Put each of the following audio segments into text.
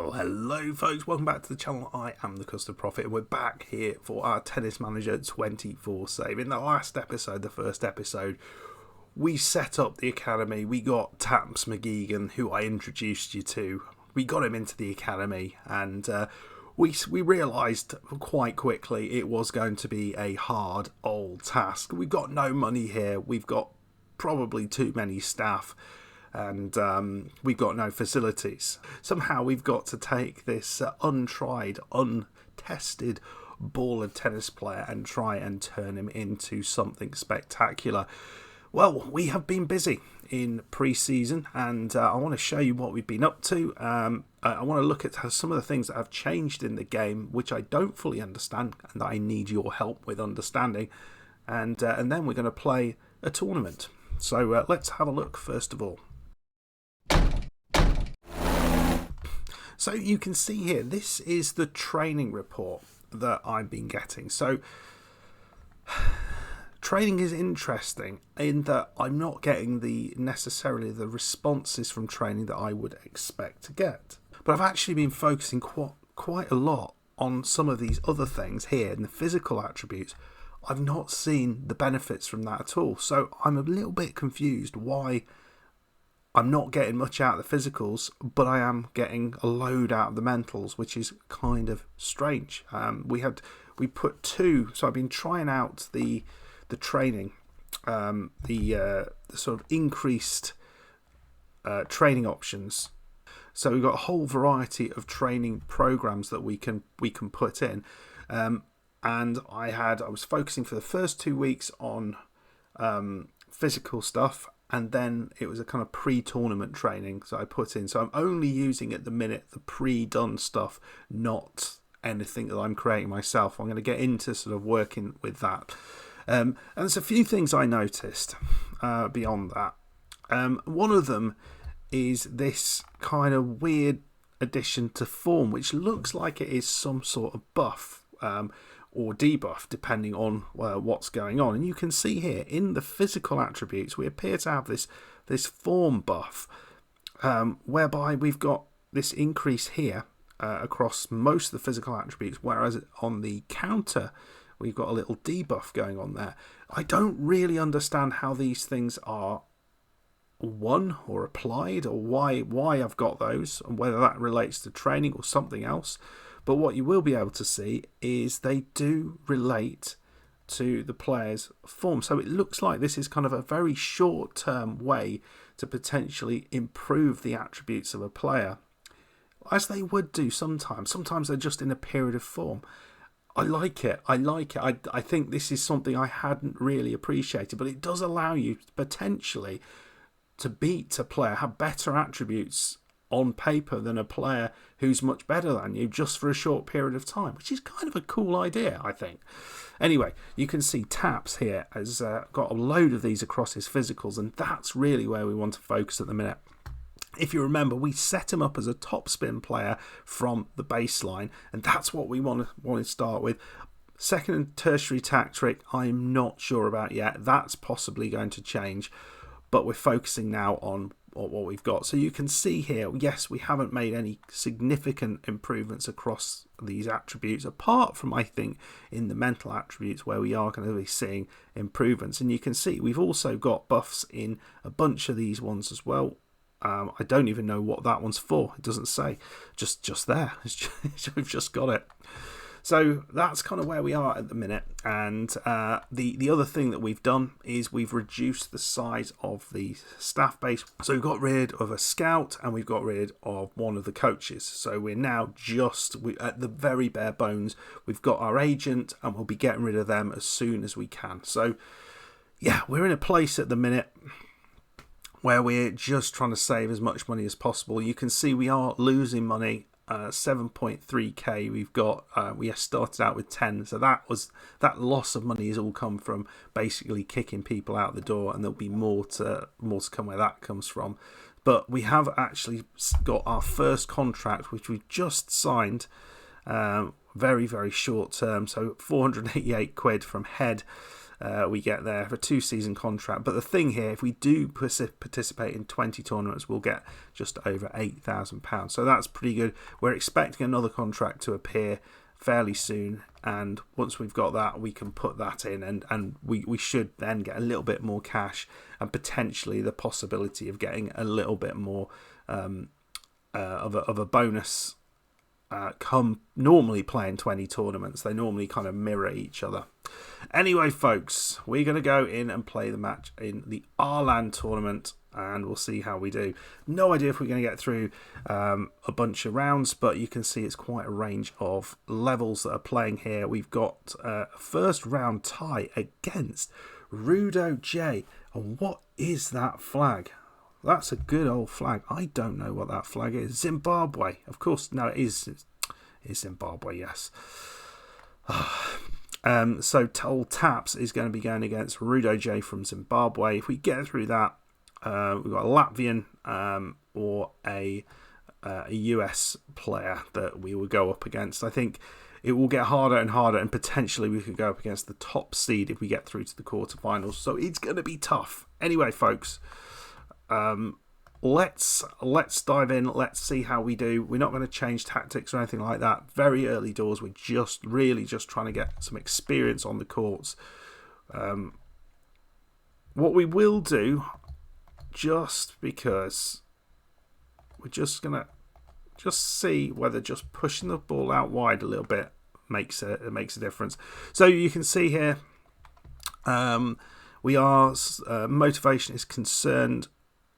Well, hello folks, welcome back to the channel. I am the Custard Prophet and we're back here for our Tennis Manager 24 save. In the last episode, the first episode, we set up the academy. We got Taps McGeegan, who I introduced you to. We got him into the academy and we realised quite quickly it was going to be a hard old task. We've got no money here, we've got probably too many staff, and we've got no facilities. Somehow we've got to take this untried, untested baller tennis player and try and turn him into something spectacular. Well, we have been busy in pre-season and I want to show you what we've been up to. I want to look at some of the things that have changed in the game, which I don't fully understand and that I need your help with understanding. And then we're going to play a tournament. So let's have a look first of all. So you can see here, this is the training report that I've been getting. So training is interesting in that I'm not getting necessarily the responses from training that I would expect to get. But I've actually been focusing quite a lot on some of these other things here in the physical attributes. I've not seen the benefits from that at all. So I'm a little bit confused why I'm not getting much out of the physicals, but I am getting a load out of the mentals, which is kind of strange. We put two, so I've been trying out the training, the sort of increased training options. So we've got a whole variety of training programs that we can put in, and I was focusing for the first 2 weeks on physical stuff. And then it was a kind of pre-tournament training, so I put in. So I'm only using at the minute the pre-done stuff, not anything that I'm creating myself. I'm going to get into sort of working with that. And there's a few things I noticed beyond that. One of them is this kind of weird addition to form, which looks like it is some sort of buff. Or debuff, depending on what's going on. And you can see here in the physical attributes, we appear to have this form buff, whereby we've got this increase here across most of the physical attributes, whereas on the counter, we've got a little debuff going on there. I don't really understand how these things are won or applied, or why I've got those, and whether that relates to training or something else. But what you will be able to see is they do relate to the player's form. So it looks like this is kind of a very short-term way to potentially improve the attributes of a player, as they would do sometimes. Sometimes they're just in a period of form. I like it. I think this is something I hadn't really appreciated, but it does allow you potentially to beat a player, have better attributes on paper than a player who's much better than you just for a short period of time, which is kind of a cool idea, I think. Anyway, you can see Taps here has got a load of these across his physicals, and that's really where we want to focus at the minute. If you remember, we set him up as a top spin player from the baseline, and that's what we want to start with. Second and tertiary tactic, I'm not sure about yet. That's possibly going to change, but we're focusing now on what we've got. So you can see here, yes, we haven't made any significant improvements across these attributes, apart from, I think, in the mental attributes, where we are going to be seeing improvements. And you can see we've also got buffs in a bunch of these ones as well. I don't even know what that one's for. It doesn't say. Just there. We've just got it. So that's kind of where we are at the minute. And the other thing that we've done is we've reduced the size of the staff base. So we've got rid of a scout and we've got rid of one of the coaches. So we're now at the very bare bones. We've got our agent and we'll be getting rid of them as soon as we can. So yeah, we're in a place at the minute where we're just trying to save as much money as possible. You can see we are losing money. 7.3k we've got. We started out with 10, so that loss of money has all come from basically kicking people out the door, and there'll be more to come where that comes from. But we have actually got our first contract, which we just signed, very short term, so 488 quid from head. we get there for a 2-season contract. But the thing here, if we do participate in 20 tournaments, we'll get just over £8,000. So that's pretty good. We're expecting another contract to appear fairly soon, and once we've got that, we can put that in, and we should then get a little bit more cash, and potentially the possibility of getting a little bit more of a bonus come normally playing 20 tournaments. They normally kind of mirror each other. Anyway, folks, we're going to go in and play the match in the Arland tournament, and we'll see how we do. No idea if we're going to get through a bunch of rounds, but you can see it's quite a range of levels that are playing here. We've got a first round tie against Rudo J. And what is that flag? That's a good old flag. I don't know what that flag is. Zimbabwe. Of course, no, it is Zimbabwe, yes. So old Taps is going to be going against Rudo J from Zimbabwe. If we get through that, we've got a Latvian or a US player that we will go up against. I think it will get harder and harder, and potentially we could go up against the top seed if we get through to the quarterfinals. So it's going to be tough. Anyway, folks, let's dive in. Let's see how we do. We're not going to change tactics or anything like that. Very early doors. We're just trying to get some experience on the courts. What we will do, just because we're just going to see whether just pushing the ball out wide a little bit makes a difference. So you can see here, we are motivation is concerned.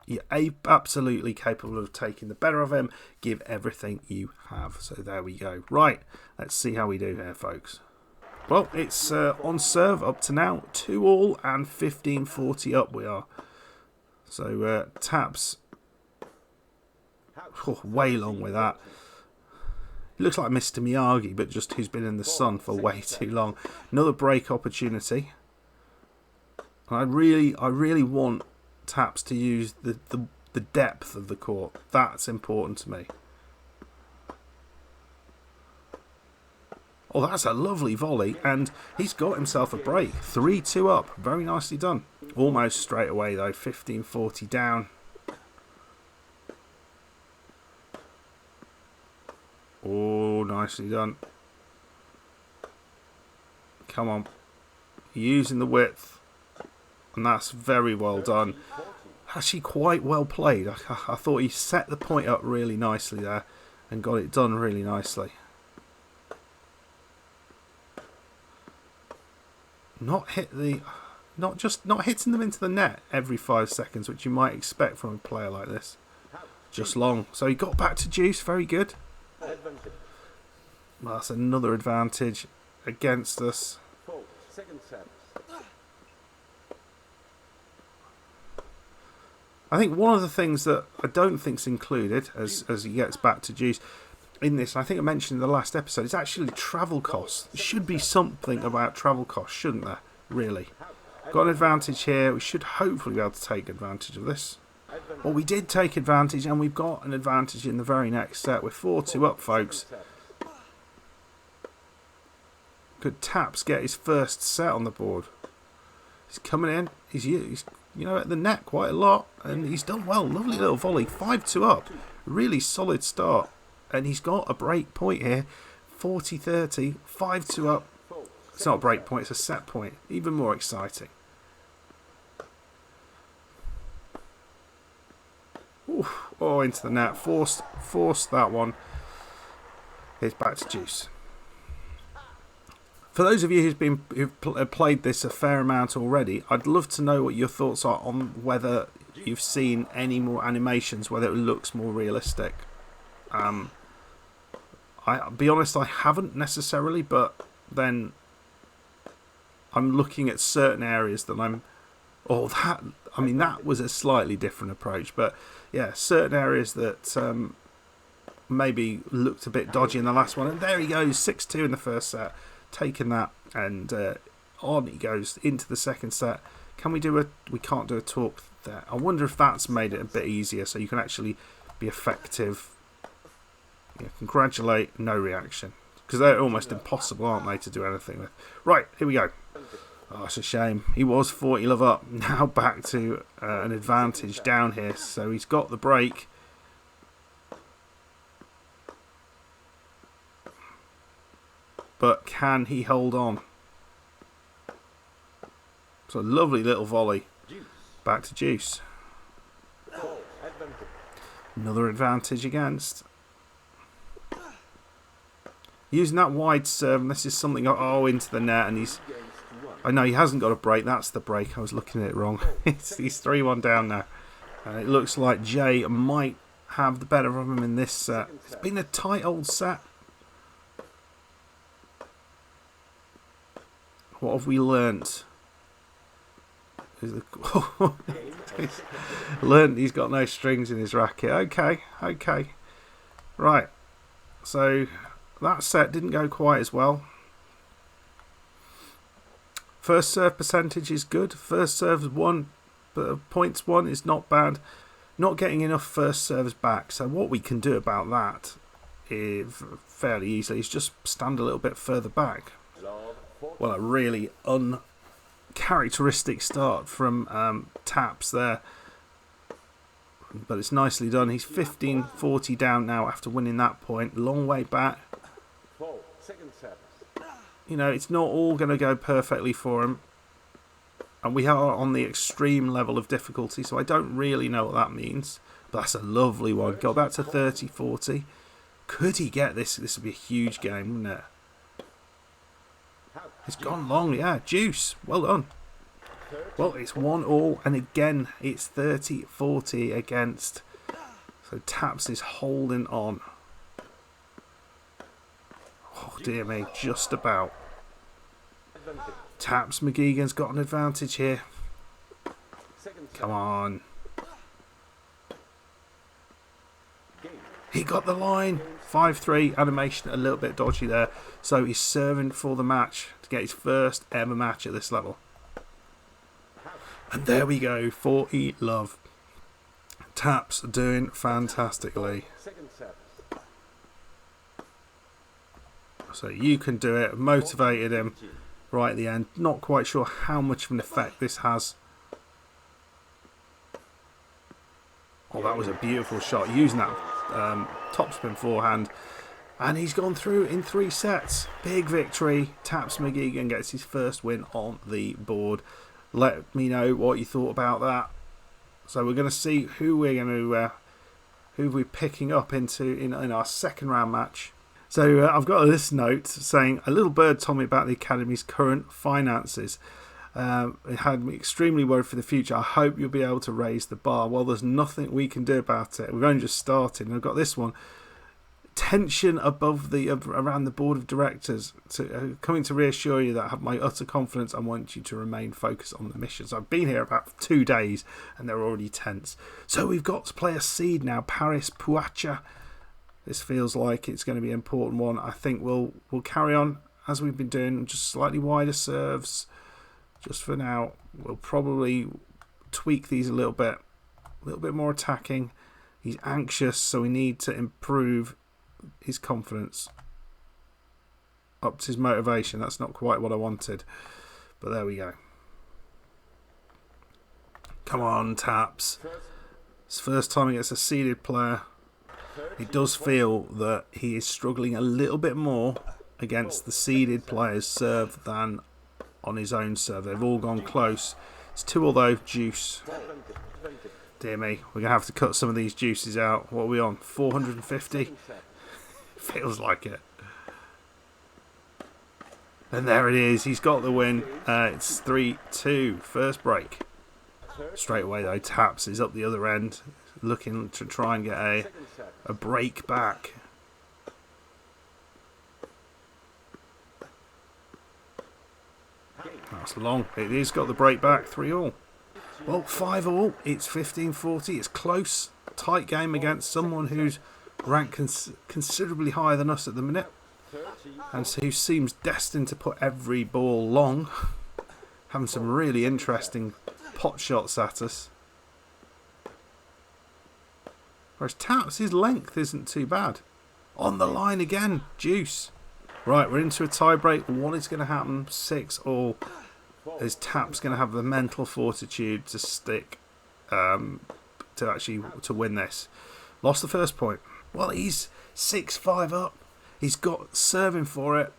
You're absolutely capable of taking the better of him. Give everything you have. So there we go. Right, let's see how we do here, folks. Well, it's on serve up to now. 2-all and 15-40 up we are. So Taps, way long with that. He looks like Mr. Miyagi, but just who's been in the sun for way too long. Another break opportunity. And I really want Taps to use the depth of the court. That's important to me. Oh, that's a lovely volley, and he's got himself a break. 3-2 up. Very nicely done. Almost straight away, though. 15-40 down. Oh, nicely done. Come on. Using the width. And that's very well done. Actually quite well played. I thought he set the point up really nicely there and got it done really nicely. Not hitting them into the net every 5 seconds, which you might expect from a player like this. Just long. So he got back to deuce. Very good. Well, that's another advantage against us. I think one of the things that I don't think's included as he gets back to deuce in this, I think I mentioned in the last episode, is actually travel costs. There should be something about travel costs, shouldn't there? Really. Got an advantage here. We should hopefully be able to take advantage of this. Well, we did take advantage, and we've got an advantage in the very next set. We're 4-2 up, folks. Could Taps get his first set on the board? He's coming in. He's at the net quite a lot, and he's done well. Lovely little volley. 5-2 up. Really solid start. And he's got a break point here. 40-30. 5-2 up. It's not a break point, it's a set point. Even more exciting. Oof. Oh, into the net. Forced that one. Here's back to deuce. For those of you who've played this a fair amount already, I'd love to know what your thoughts are on whether you've seen any more animations, whether it looks more realistic. I'll be honest, I haven't necessarily, but then I'm looking at certain areas that that was a slightly different approach, but yeah, certain areas that maybe looked a bit dodgy in the last one, and there he goes, 6-2 in the first set. Taking that, and on he goes into the second set. We can't do a talk there. I wonder if that's made it a bit easier so you can actually be effective. Yeah, congratulate, no reaction, because they're almost impossible, aren't they, to do anything with. Right, here we go. Oh, it's a shame. He was 40 love up. Now back to an advantage down here. So he's got the break. But can he hold on? So a lovely little volley. Back to Juice. Another advantage against. Using that wide serve, and this is something, oh, into the net, and he's... I know he hasn't got a break. That's the break. I was looking at it wrong. He's 3-1 down now. And it looks like Jay might have the better of him in this set. It's been a tight old set. What have we learnt? Learnt he's got no strings in his racket. Okay. Right. So that set didn't go quite as well. First serve percentage is good. First serve won, but points won is not bad. Not getting enough first serves back. So what we can do about that is fairly easily is just stand a little bit further back. Well, a really uncharacteristic start from Taps there. But it's nicely done. He's 15-40 down now after winning that point. Long way back. You know, it's not all going to go perfectly for him. And we are on the extreme level of difficulty, so I don't really know what that means. But that's a lovely one. Got back to 30-40. Could he get this? This would be a huge game, wouldn't it? It's gone long. Yeah, Juice. Well done. Well, it's 1-1, and again, it's 30-40 against. So Taps is holding on. Oh, dear me, just about. Taps McGeegan's got an advantage here. Come on. He got the line. 5-3, animation a little bit dodgy there. So he's serving for the match to get his first ever match at this level. And there we go, 40 love. Taps doing fantastically. So you can do it. Motivated him right at the end. Not quite sure how much of an effect this has. Oh, that was a beautiful shot. Using that topspin forehand. And he's gone through in 3 sets. Big victory. Taps McGeegan gets his first win on the board. Let me know what you thought about that. So we're going to see who we're going to who we're picking up into in our second round match. So I've got this note saying a little bird told me about the academy's current finances. It had me extremely worried for the future. I hope you'll be able to raise the bar. Well, there's nothing we can do about it. We've only just started, and I've got this one. Tension above the around the board of directors, coming to reassure you that I have my utter confidence. I want you to remain focused on the mission. So I've been here about 2 days and they're already tense. So we've got to play a seed now, Paris Puacha. This feels like it's going to be an important one. I think we'll carry on as we've been doing, just slightly wider serves. Just for now, we'll probably tweak these a little bit more attacking. He's anxious, so we need to improve his confidence, ups his motivation. That's not quite what I wanted, but there we go. Come on, Taps. It's the first time he gets a seeded player. It does feel that he is struggling a little bit more against the seeded players' serve than on his own serve. They've all gone close. It's 2-2 though. Juice. Dear me, we're going to have to cut some of these juices out. What are we on? 450? Feels like it. And there it is. He's got the win. It's 3-2. First break. Straight away though, Taps is up the other end, looking to try and get a break back. That's long. It is got the break back. 3-3. Well, 5-5. It's 15-40. It's close. Tight game against someone who's ranked considerably higher than us at the minute, and who seems destined to put every ball long, having some really interesting pot shots at us. Whereas Taps, his length isn't too bad. On the line again, Juice. Right, we're into a tie break. What is going to happen? 6-6. Is Taps going to have the mental fortitude to stick, to win this? Lost the first point. Well, he's 6-5 up. He's got serving for it.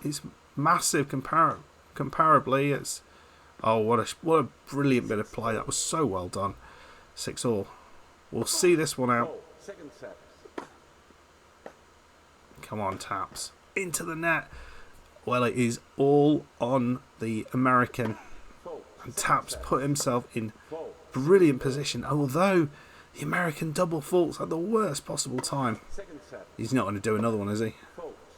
It's massive comparably. It's what a brilliant bit of play. That was so well done. 6-all. We'll see this one out. Come on, Taps. Into the net. Well, it is all on the American. And Taps put himself in brilliant position. Although the American double faults at the worst possible time. He's not going to do another one, is he?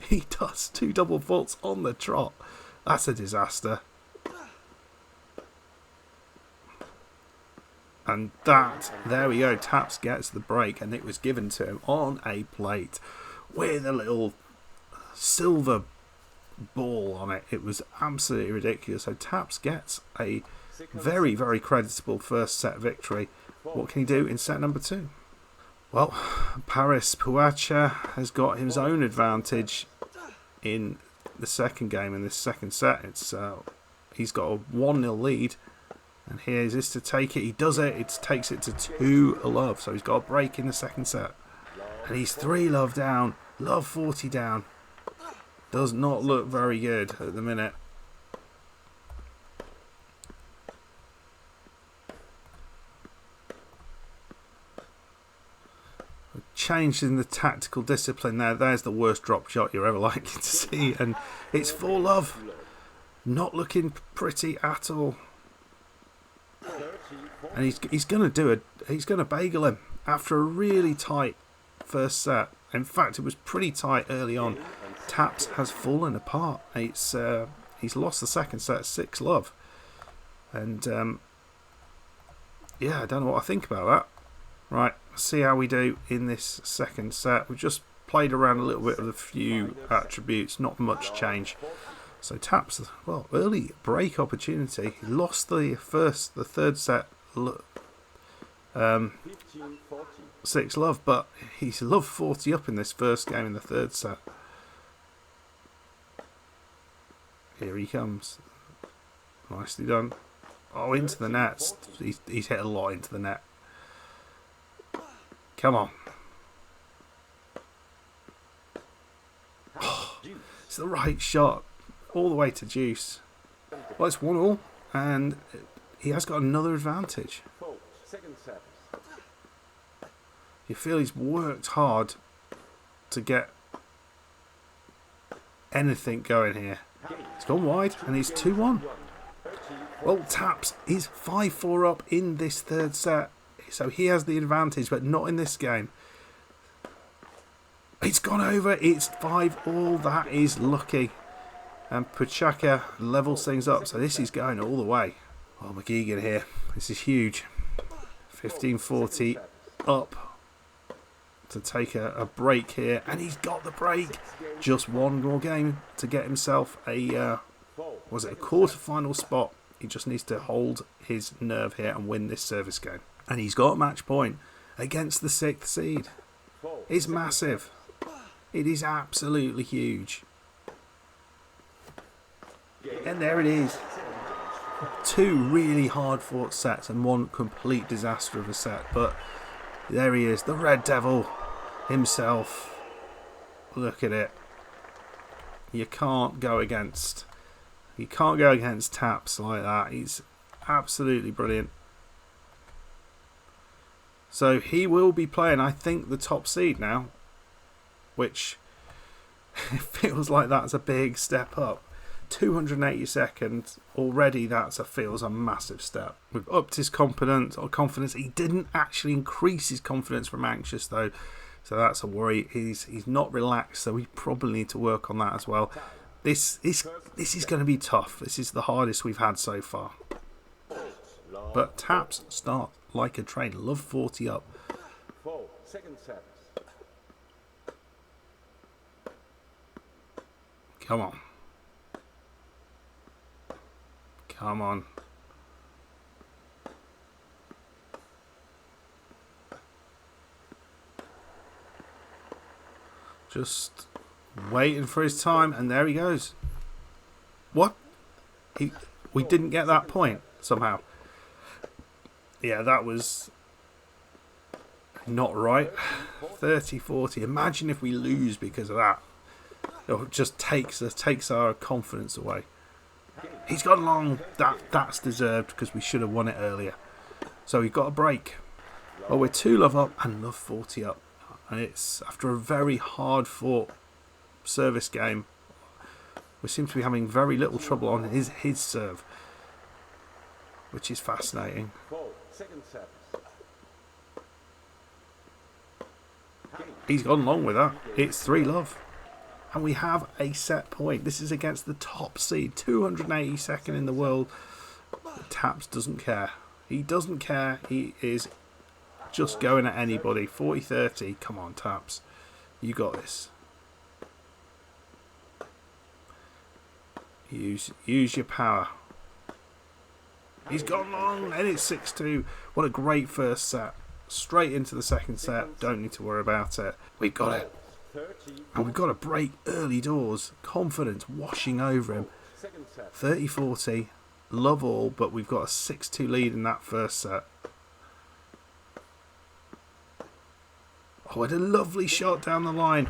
He does 2 double faults on the trot. That's a disaster. And there we go. Taps gets the break, and it was given to him on a plate with a little silver ball on it. It was absolutely ridiculous. So Taps gets a very, very creditable first set victory. What can he do in set number 2? Well, Paris Puacha has got his own advantage in the second game, in this second set. He's got a 1-0 lead, and here's this to take it. He does it. It takes it to 2-love. So he's got a break in the second set, and he's 3-love down. Love 40 down. Does not look very good at the minute. Changed in the tactical discipline there. There's the worst drop shot you're ever likely to see, and it's 4-love. Not looking pretty at all. And he's going to bagel him after a really tight first set. In fact, it was pretty tight early on. Taps has fallen apart. He's lost the second set 6-love, and yeah, I don't know what I think about that. Right, let's see how we do in this second set. We've just played around a little bit with a few attributes, not much change. So Taps, well, early break opportunity. He lost the third set 6-love, but he's love 40 up in this first game in the third set. Here he comes. Nicely done. Oh, into the net. He's hit a lot into the net. Come on. Oh, it's the right shot. All the way to deuce. Well, it's 1-all, and he has got another advantage. You feel he's worked hard to get anything going here. It's gone wide, and he's 2-1. Well, Taps is 5-4 up in this third set, so he has the advantage, but not in this game. It's gone over. It's 5-all. That is lucky. And Puchaka levels things up, so this is going all the way. Oh, McGeegan here. This is huge. 15-40 up to take a break here, and he's got the break. Just one more game to get himself a quarterfinal spot. He just needs to hold his nerve here and win this service game, and he's got a match point against the 6th seed. It's massive. It is absolutely huge. And there it is. 2 really hard fought sets and 1 complete disaster of a set, but there he is, the Red Devil himself. Look at it. You can't go against Taps like that. He's absolutely brilliant. So he will be playing, I think, the top seed now, which feels like that's a big step up. 282nd already. Feels a massive step. We've upped his confidence. He didn't actually increase his confidence from anxious though, so that's a worry. He's not relaxed, so we probably need to work on that as well. This is going to be tough. This is the hardest we've had so far. But Taps start like a train. Love 40 up. Come on. Come on. Just waiting for his time, and there he goes. What? we didn't get that point somehow. Yeah, that was not right. 30-40. Imagine if we lose because of that. It just takes our confidence away. He's gone long. That's deserved because we should have won it earlier. So we've got a break. Well, we're 2-love up and love 40 up. And it's after a very hard fought service game. We seem to be having very little trouble on his serve, which is fascinating. He's gone long with that. It's 3-love. And we have a set point. This is against the top seed, 282nd in the world. Taps doesn't care. He doesn't care. He is just going at anybody. 40-30. Come on, Taps. You got this. Use your power. He's gone long and it's 6-2. What a great first set. Straight into the second set. Don't need to worry about it. We've got it. And we've got to break early doors. Confidence washing over him. 30-40. Love all, but we've got a 6-2 lead in that first set. Oh, what a lovely shot down the line.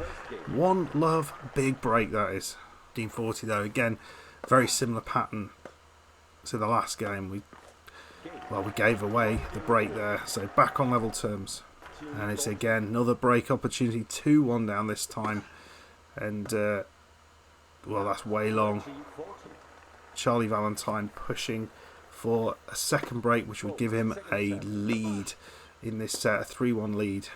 1-love, big break that is. 15-40 though, again, very similar pattern to the last game. We gave away the break there, so back on level terms. And it's again another break opportunity, 2-1 down this time. And, well, that's way long. Charlie Valentine pushing for a second break, which would give him a lead in this set, a 3-1 lead.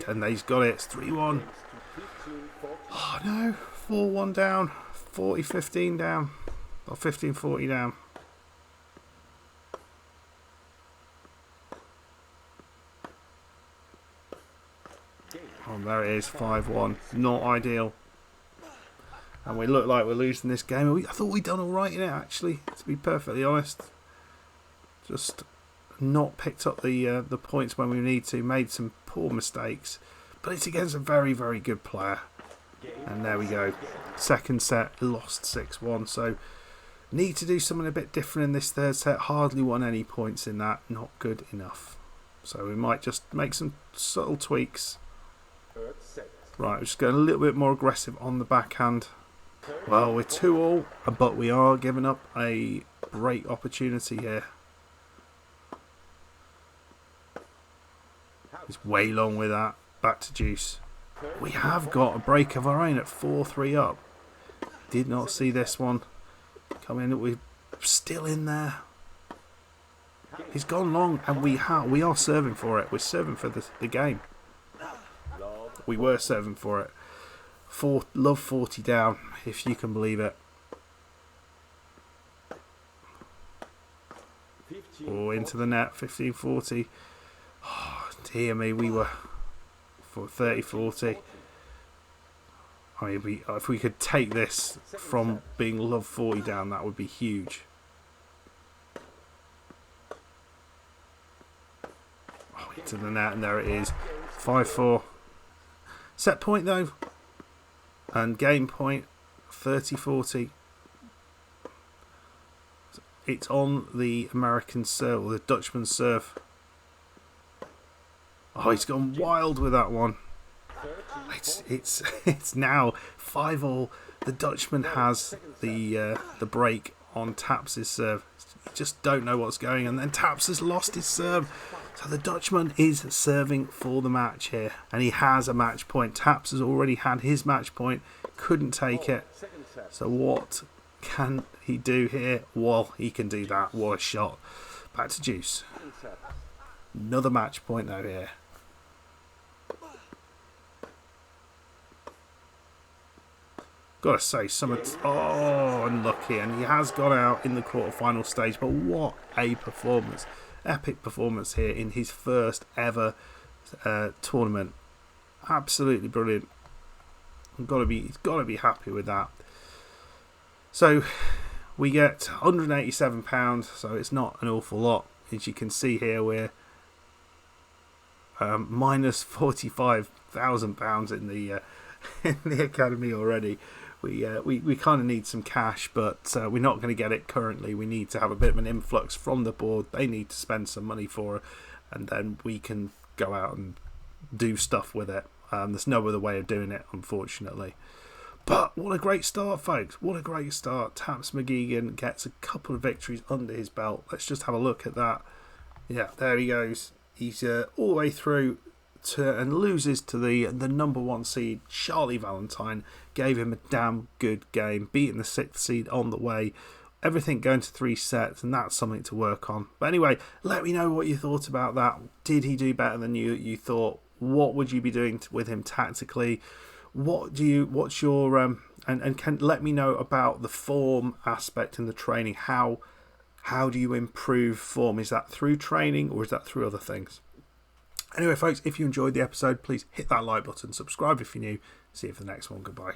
And he's got it, it's 3-1. Oh no, 4-1 down, 40-15 down, or 15-40 down. Oh, there it is, 5-1. Not ideal. And we look like we're losing this game. I thought we'd done all right in it, actually, to be perfectly honest. Just not picked up the points when we need to. Made some poor mistakes. But it's against a very, very good player. And there we go. Second set, lost 6-1. So, need to do something a bit different in this third set. Hardly won any points in that. Not good enough. So, we might just make some subtle tweaks. Right, we're just going a little bit more aggressive on the backhand. Well, we're 2-all, but we are giving up a break opportunity here. It's way long with that. Back to deuce. We have got a break of our own at 4-3 up. Did not see this one come in. We're still in there. He's gone long, and we are serving for it. We're serving for the game. We were serving for it. Love 40 down, if you can believe it. Oh, into the net, 15-40. Oh, dear me, we were for 30-40. I mean, if we could take this from being love 40 down, that would be huge. Oh, into the net, and there it is. 5-4. Set point though, and game point, 30-40. It's on the American serve, or the Dutchman serve. Oh, he's gone wild with that one. It's now 5-all. The Dutchman has the break on Taps' serve. You just don't know what's going on. And then Taps has lost his serve. So the Dutchman is serving for the match here. And he has a match point. Taps has already had his match point. Couldn't take it. So what can he do here? Well, he can do that. What a shot. Back to deuce. Another match point though here. Gotta say, unlucky, and he has gone out in the quarterfinal stage. But what a performance! Epic performance here in his first ever tournament. Absolutely brilliant. He's got to be happy with that. So we get £187. So it's not an awful lot, as you can see here. We're minus £45,000 in the academy already, we kind of need some cash, but we're not going to get it currently. We need to have a bit of an influx from the board. They need to spend some money for it, and then we can go out and do stuff with it. There's no other way of doing it, unfortunately. But what a great start, folks. What a great start. Taps McGeegan gets a couple of victories under his belt. Let's just have a look at that. Yeah, there he goes. He's all the way through and loses to the number 1 seed, Charlie Valentine. Gave him a damn good game, beating the 6th seed on the way. Everything going to 3 sets, and that's something to work on. But anyway, let me know what you thought about that. Did he do better than you thought? What would you be doing with him tactically? What's your and can let me know about the form aspect in the training. How do you improve form? Is that through training or is that through other things? Anyway, folks, if you enjoyed the episode, please hit that like button, subscribe if you're new. See you for the next one. Goodbye.